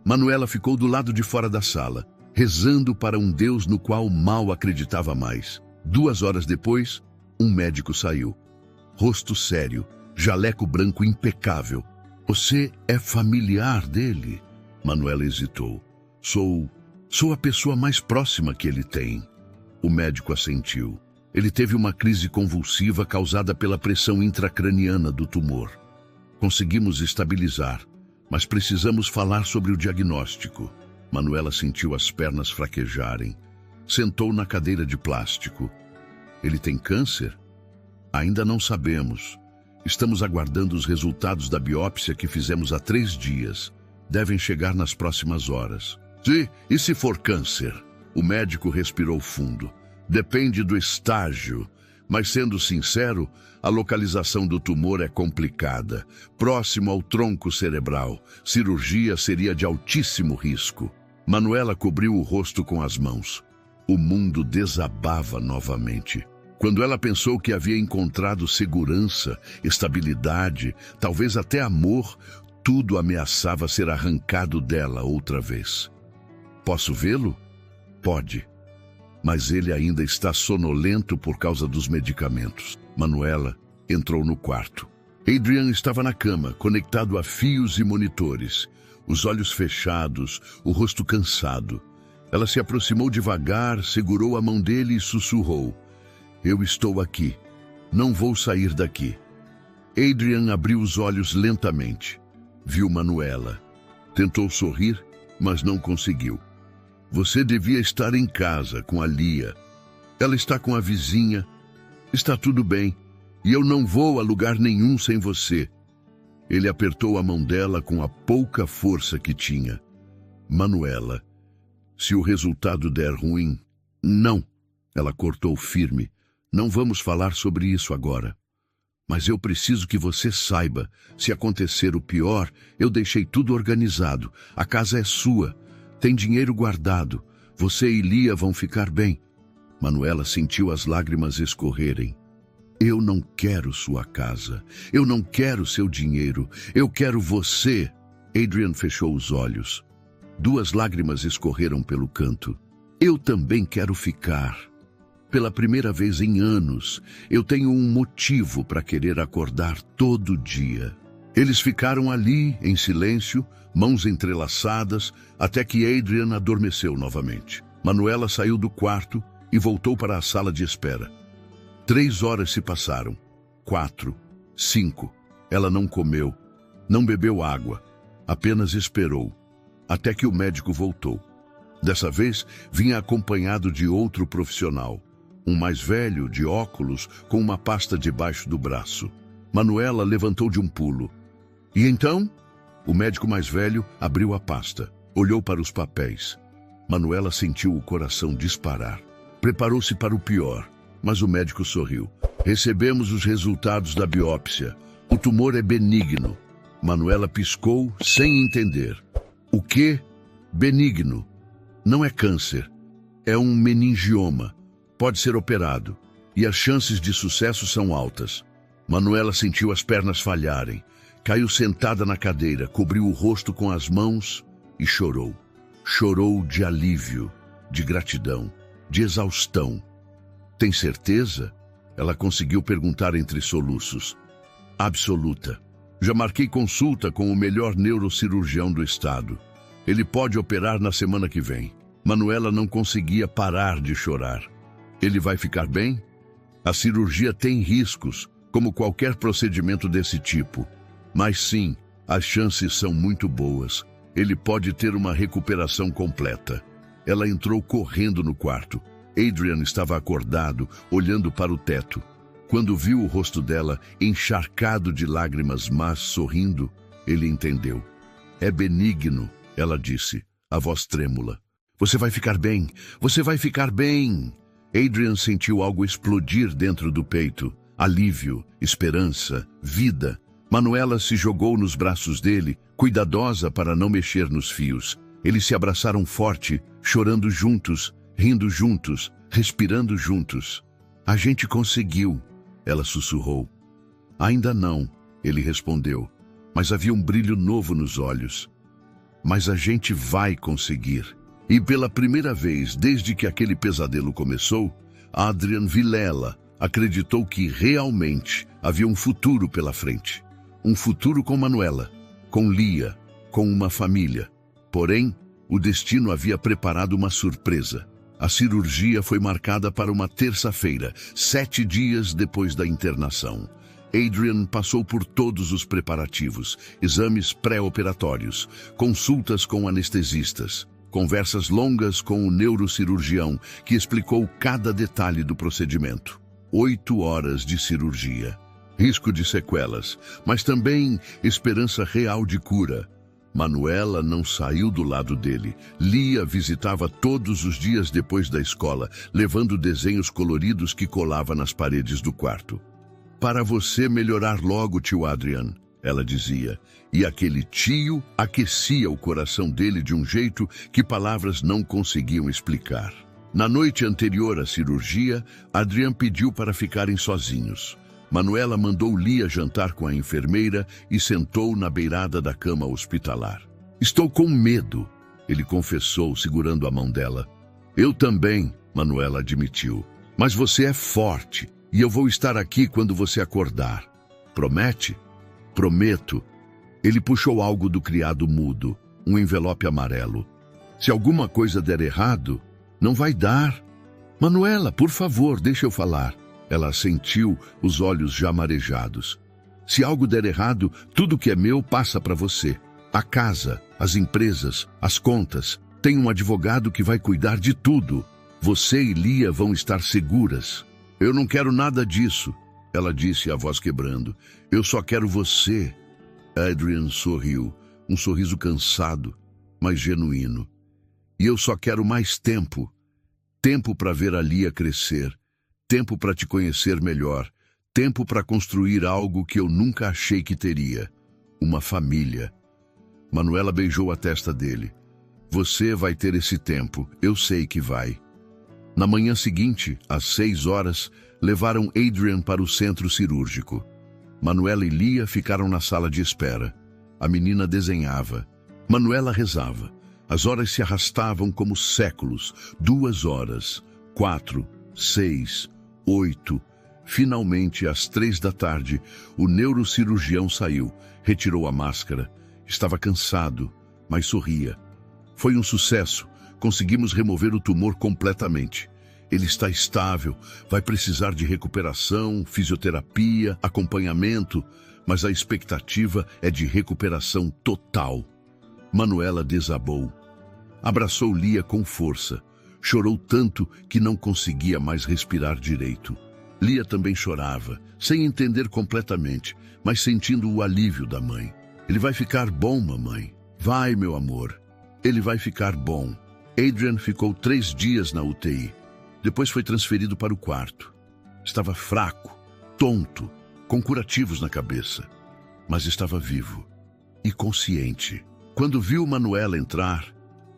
[SPEAKER 1] Manuela ficou do lado de fora da sala, rezando para um Deus no qual mal acreditava mais. 2 horas depois, um médico saiu. Rosto sério, jaleco branco impecável. Você é familiar dele? Manuela hesitou. Sou a pessoa mais próxima que ele tem. O médico assentiu. Ele teve uma crise convulsiva causada pela pressão intracraniana do tumor. Conseguimos estabilizar, mas precisamos falar sobre o diagnóstico. Manuela sentiu as pernas fraquejarem. Sentou na cadeira de plástico. Ele tem câncer? Ainda não sabemos. Estamos aguardando os resultados da biópsia que fizemos há 3 dias. Devem chegar nas próximas horas. E se for câncer? O médico respirou fundo. Depende do estágio, mas sendo sincero, a localização do tumor é complicada. Próximo ao tronco cerebral, cirurgia seria de altíssimo risco. Manuela cobriu o rosto com as mãos. O mundo desabava novamente. Quando ela pensou que havia encontrado segurança, estabilidade, talvez até amor, tudo ameaçava ser arrancado dela outra vez. Posso vê-lo? Pode. Mas ele ainda está sonolento por causa dos medicamentos. Manuela entrou no quarto. Adrian estava na cama, conectado a fios e monitores. Os olhos fechados, o rosto cansado. Ela se aproximou devagar, segurou a mão dele e sussurrou. Eu estou aqui. Não vou sair daqui. Adrian abriu os olhos lentamente. Viu Manuela. Tentou sorrir, mas não conseguiu. Você devia estar em casa com a Lia. Ela está com a vizinha. Está tudo bem. E eu não vou a lugar nenhum sem você. Ele apertou a mão dela com a pouca força que tinha. Manuela, se o resultado der ruim... Não. Ela cortou firme. Não vamos falar sobre isso agora. Mas eu preciso que você saiba. Se acontecer o pior, eu deixei tudo organizado. A casa é sua. Tem dinheiro guardado. Você e Lia vão ficar bem. Manuela sentiu as lágrimas escorrerem. Eu não quero sua casa. Eu não quero seu dinheiro. Eu quero você. Adrian fechou os olhos. 2 lágrimas escorreram pelo canto. Eu também quero ficar. Pela primeira vez em anos, eu tenho um motivo para querer acordar todo dia. Eles ficaram ali, em silêncio, mãos entrelaçadas, até que Adrian adormeceu novamente. Manuela saiu do quarto e voltou para a sala de espera. 3 horas se passaram. 4, 5. Ela não comeu, não bebeu água, apenas esperou, até que o médico voltou. Dessa vez, vinha acompanhado de outro profissional, um mais velho, de óculos, com uma pasta debaixo do braço. Manuela levantou de um pulo. E então? O médico mais velho abriu a pasta, olhou para os papéis. Manuela sentiu o coração disparar. Preparou-se para o pior, mas o médico sorriu. Recebemos os resultados da biópsia. O tumor é benigno. Manuela piscou sem entender. O quê? Benigno. Não é câncer. É um meningioma. Pode ser operado. E as chances de sucesso são altas. Manuela sentiu as pernas falharem. Caiu sentada na cadeira, cobriu o rosto com as mãos e chorou. Chorou de alívio, de gratidão, de exaustão. Tem certeza? Ela conseguiu perguntar entre soluços. Absoluta. Já marquei consulta com o melhor neurocirurgião do estado. Ele pode operar na semana que vem. Manuela não conseguia parar de chorar. Ele vai ficar bem? A cirurgia tem riscos, como qualquer procedimento desse tipo. Mas sim, as chances são muito boas. Ele pode ter uma recuperação completa. Ela entrou correndo no quarto. Adrian estava acordado, olhando para o teto. Quando viu o rosto dela, encharcado de lágrimas, mas sorrindo, ele entendeu. É benigno, ela disse, a voz trêmula. Você vai ficar bem, você vai ficar bem. Adrian sentiu algo explodir dentro do peito. Alívio, esperança, vida. Manuela se jogou nos braços dele, cuidadosa para não mexer nos fios. Eles se abraçaram forte, chorando juntos, rindo juntos, respirando juntos. A gente conseguiu, ela sussurrou. Ainda não, ele respondeu, mas havia um brilho novo nos olhos. Mas a gente vai conseguir. E pela primeira vez desde que aquele pesadelo começou, Adrian Vilela acreditou que realmente havia um futuro pela frente. Um futuro com Manuela, com Lia, com uma família. Porém, o destino havia preparado uma surpresa. A cirurgia foi marcada para uma terça-feira, 7 dias depois da internação. Adrian passou por todos os preparativos, exames pré-operatórios, consultas com anestesistas, conversas longas com o neurocirurgião, que explicou cada detalhe do procedimento. 8 horas de cirurgia. Risco de sequelas, mas também esperança real de cura. Manuela não saiu do lado dele. Lia visitava todos os dias depois da escola, levando desenhos coloridos que colava nas paredes do quarto. Para você melhorar logo, tio Adrian, ela dizia, e aquele tio aquecia o coração dele de um jeito que palavras não conseguiam explicar. Na noite anterior à cirurgia, Adrian pediu para ficarem sozinhos. Manuela mandou Lia jantar com a enfermeira e sentou na beirada da cama hospitalar. Estou com medo, ele confessou, segurando a mão dela. Eu também, Manuela admitiu. Mas você é forte e eu vou estar aqui quando você acordar. Promete? Prometo. Ele puxou algo do criado mudo, um envelope amarelo. Se alguma coisa der errado, não vai dar. Manuela, por favor, deixa eu falar. Ela sentiu os olhos já marejados. Se algo der errado, tudo que é meu passa para você. A casa, as empresas, as contas. Tem um advogado que vai cuidar de tudo. Você e Lia vão estar seguras. Eu não quero nada disso, ela disse, a voz quebrando. Eu só quero você. Adrian sorriu, um sorriso cansado, mas genuíno. E eu só quero mais tempo. Tempo para ver a Lia crescer. Tempo para te conhecer melhor. Tempo para construir algo que eu nunca achei que teria. Uma família. Manuela beijou a testa dele. Você vai ter esse tempo, eu sei que vai. Na manhã seguinte, às 6 horas, levaram Adrian para o centro cirúrgico. Manuela e Lia ficaram na sala de espera. A menina desenhava. Manuela rezava. As horas se arrastavam como séculos. 2 horas, 4, 6, 8. Finalmente, às 3 da tarde, o neurocirurgião saiu, retirou a máscara. Estava cansado, mas sorria. Foi um sucesso. Conseguimos remover o tumor completamente. Ele está estável, vai precisar de recuperação, fisioterapia, acompanhamento, mas a expectativa é de recuperação total. Manuela desabou. Abraçou Lia com força. Chorou tanto que não conseguia mais respirar direito. Lia também chorava, sem entender completamente, mas sentindo o alívio da mãe. Ele vai ficar bom, mamãe. Vai, meu amor. Ele vai ficar bom. Adrian ficou 3 dias na UTI. Depois foi transferido para o quarto. Estava fraco, tonto, com curativos na cabeça, mas estava vivo e consciente. Quando viu Manuela entrar,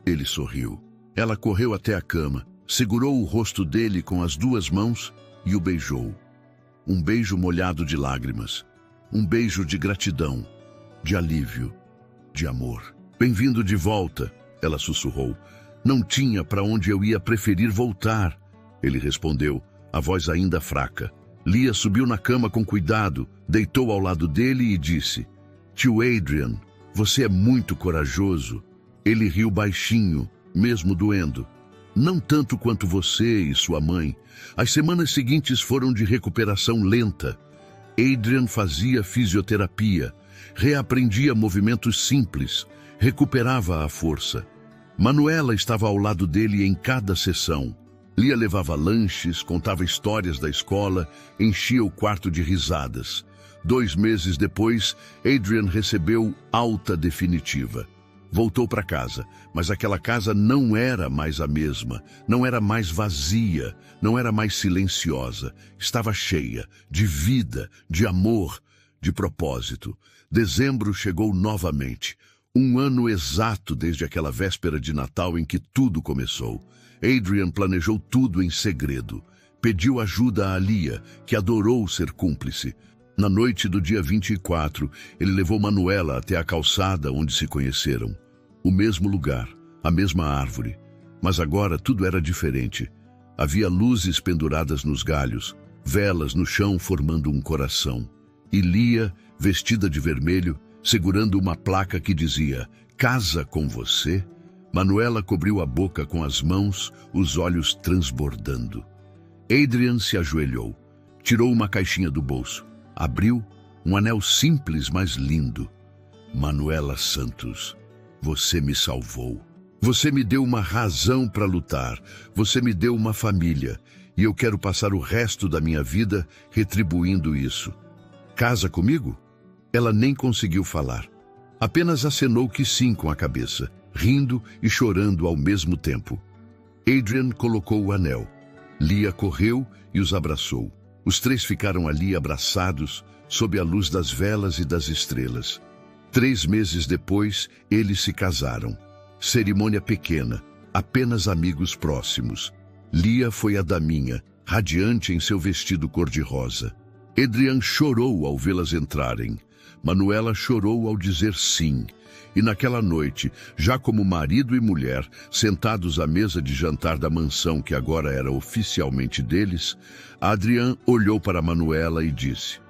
[SPEAKER 1] ele sorriu. Ela correu até a cama, segurou o rosto dele com as 2 mãos e o beijou. Um beijo molhado de lágrimas. Um beijo de gratidão, de alívio, de amor. Bem-vindo de volta, ela sussurrou. Não tinha para onde eu ia preferir voltar, ele respondeu, a voz ainda fraca. Lia subiu na cama com cuidado, deitou ao lado dele e disse: Tio Adrian, você é muito corajoso. Ele riu baixinho, mesmo doendo. Não tanto quanto você e sua mãe. As semanas seguintes foram de recuperação lenta. Adrian fazia fisioterapia, reaprendia movimentos simples, recuperava a força. Manuela estava ao lado dele em cada sessão. Lia levava lanches, contava histórias da escola, enchia o quarto de risadas. 2 meses depois, Adrian recebeu alta definitiva. Voltou para casa, mas aquela casa não era mais a mesma, não era mais vazia, não era mais silenciosa. Estava cheia de vida, de amor, de propósito. Dezembro chegou novamente. 1 ano exato desde aquela véspera de Natal em que tudo começou. Adrian planejou tudo em segredo. Pediu ajuda a Lia, que adorou ser cúmplice. Na noite do dia 24, ele levou Manuela até a calçada onde se conheceram. O mesmo lugar, a mesma árvore. Mas agora tudo era diferente. Havia luzes penduradas nos galhos, velas no chão formando um coração. E Lia, vestida de vermelho, segurando uma placa que dizia: Casa com você? Manuela cobriu a boca com as mãos, os olhos transbordando. Adrian se ajoelhou, tirou uma caixinha do bolso, abriu um anel simples, mas lindo. Manuela Santos, você me salvou. Você me deu uma razão para lutar. Você me deu uma família. E eu quero passar o resto da minha vida retribuindo isso. Casa comigo? Ela nem conseguiu falar. Apenas acenou que sim com a cabeça, rindo e chorando ao mesmo tempo. Adrian colocou o anel. Lia correu e os abraçou. Os 3 ficaram ali abraçados, sob a luz das velas e das estrelas. 3 meses depois, eles se casaram. Cerimônia pequena, apenas amigos próximos. Lia foi a daminha, radiante em seu vestido cor-de-rosa. Adrian chorou ao vê-las entrarem. Manuela chorou ao dizer sim. E naquela noite, já como marido e mulher, sentados à mesa de jantar da mansão que agora era oficialmente deles, Adrian olhou para Manuela e disse: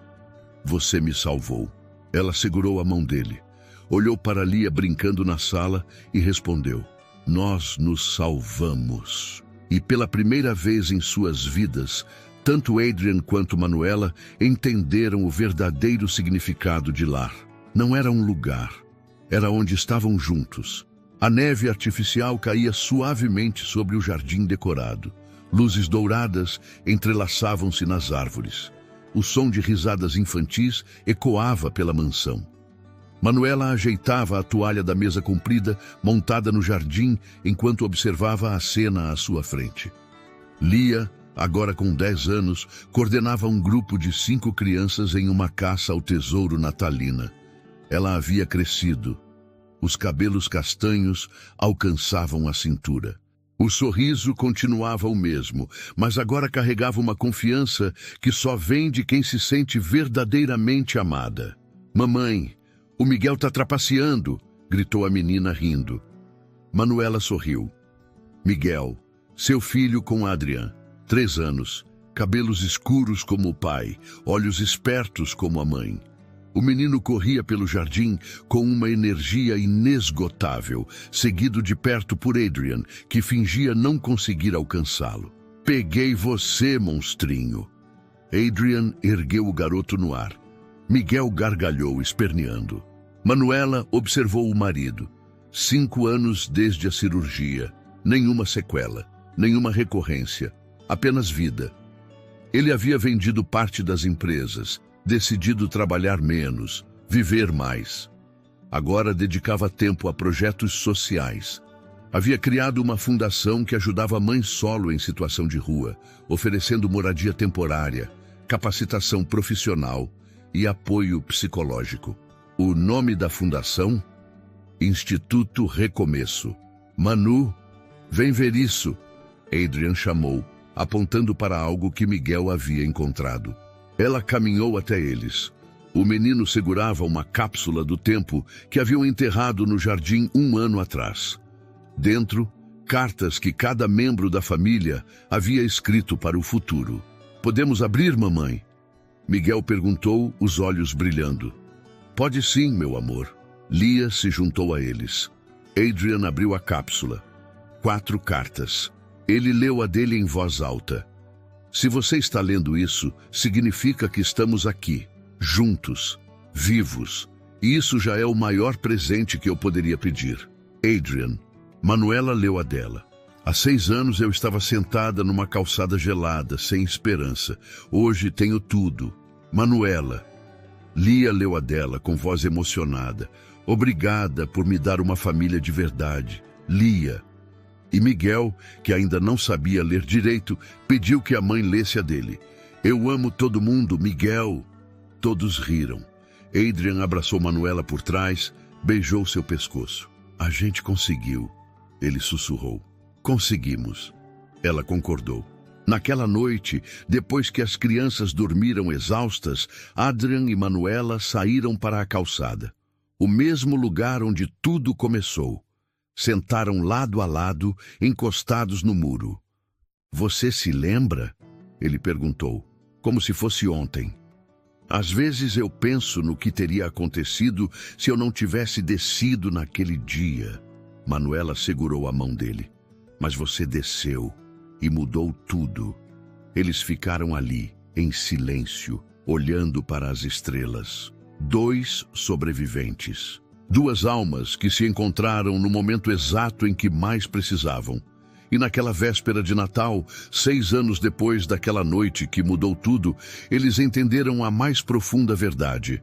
[SPEAKER 1] Você me salvou. Ela segurou a mão dele, olhou para Lia brincando na sala e respondeu: Nós nos salvamos. E pela primeira vez em suas vidas, tanto Adrian quanto Manuela entenderam o verdadeiro significado de lar. Não era um lugar, era onde estavam juntos. A neve artificial caía suavemente sobre o jardim decorado. Luzes douradas entrelaçavam-se nas árvores. O som de risadas infantis ecoava pela mansão. Manuela ajeitava a toalha da mesa comprida, montada no jardim, enquanto observava a cena à sua frente. Lia, agora com 10 anos, coordenava um grupo de 5 crianças em uma caça ao tesouro natalina. Ela havia crescido. Os cabelos castanhos alcançavam a cintura. O sorriso continuava o mesmo, mas agora carregava uma confiança que só vem de quem se sente verdadeiramente amada. Mamãe, o Miguel está trapaceando, gritou a menina rindo. Manuela sorriu. Miguel, seu filho com Adrian, 3 anos, cabelos escuros como o pai, olhos espertos como a mãe. O menino corria pelo jardim com uma energia inesgotável, seguido de perto por Adrian, que fingia não conseguir alcançá-lo. Peguei você, monstrinho. Adrian ergueu o garoto no ar. Miguel gargalhou, esperneando. Manuela observou o marido. 5 anos desde a cirurgia. Nenhuma sequela, nenhuma recorrência, apenas vida. Ele havia vendido parte das empresas, decidido trabalhar menos, viver mais. Agora dedicava tempo a projetos sociais. Havia criado uma fundação que ajudava mães solo em situação de rua, oferecendo moradia temporária, capacitação profissional e apoio psicológico. O nome da fundação? Instituto Recomeço. Manu, vem ver isso, Adrian chamou, apontando para algo que Miguel havia encontrado. Ela caminhou até eles. O menino segurava uma cápsula do tempo que haviam enterrado no jardim 1 ano atrás. Dentro, cartas que cada membro da família havia escrito para o futuro. Podemos abrir, mamãe? Miguel perguntou, os olhos brilhando. Pode sim, meu amor. Lia se juntou a eles. Adrian abriu a cápsula. 4 cartas. Ele leu a dele em voz alta. Se você está lendo isso, significa que estamos aqui, juntos, vivos. E isso já é o maior presente que eu poderia pedir. Adrian. Manuela leu a dela. Há 6 anos eu estava sentada numa calçada gelada, sem esperança. Hoje tenho tudo. Manuela. Lia leu a dela com voz emocionada. Obrigada por me dar uma família de verdade. Lia. E Miguel, que ainda não sabia ler direito, pediu que a mãe lesse a dele. Eu amo todo mundo, Miguel. Todos riram. Adrian abraçou Manuela por trás, beijou seu pescoço. A gente conseguiu. Ele sussurrou. Conseguimos. Ela concordou. Naquela noite, depois que as crianças dormiram exaustas, Adrian e Manuela saíram para a calçada. O mesmo lugar onde tudo começou. Sentaram lado a lado, encostados no muro. Você se lembra? Ele perguntou, como se fosse ontem. Às vezes eu penso no que teria acontecido se eu não tivesse descido naquele dia. Manuela segurou a mão dele. Mas você desceu e mudou tudo. Eles ficaram ali, em silêncio, olhando para as estrelas. 2 sobreviventes. 2 almas que se encontraram no momento exato em que mais precisavam. E naquela véspera de Natal, 6 anos depois daquela noite que mudou tudo, eles entenderam a mais profunda verdade.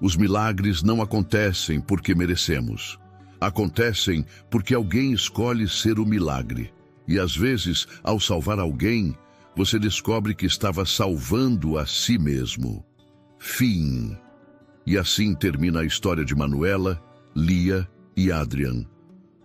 [SPEAKER 1] Os milagres não acontecem porque merecemos. Acontecem porque alguém escolhe ser o milagre. E às vezes, ao salvar alguém, você descobre que estava salvando a si mesmo. Fim. E assim termina a história de Manuela, Lia e Adrian.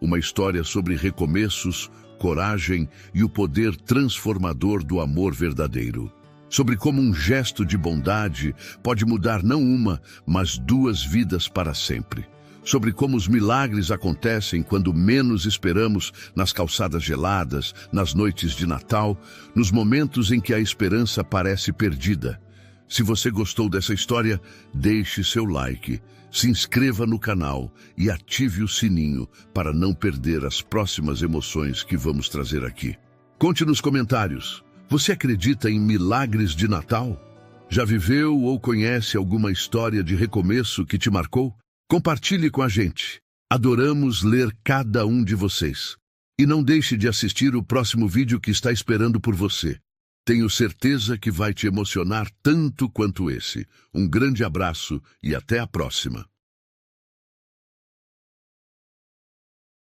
[SPEAKER 1] Uma história sobre recomeços, coragem e o poder transformador do amor verdadeiro. Sobre como um gesto de bondade pode mudar não uma, mas 2 vidas para sempre. Sobre como os milagres acontecem quando menos esperamos, nas calçadas geladas, nas noites de Natal, nos momentos em que a esperança parece perdida. Se você gostou dessa história, deixe seu like, se inscreva no canal e ative o sininho para não perder as próximas emoções que vamos trazer aqui. Conte nos comentários, você acredita em milagres de Natal? Já viveu ou conhece alguma história de recomeço que te marcou? Compartilhe com a gente. Adoramos ler cada um de vocês. E não deixe de assistir o próximo vídeo que está esperando por você. Tenho certeza que vai te emocionar tanto quanto esse. Um grande abraço e até a próxima.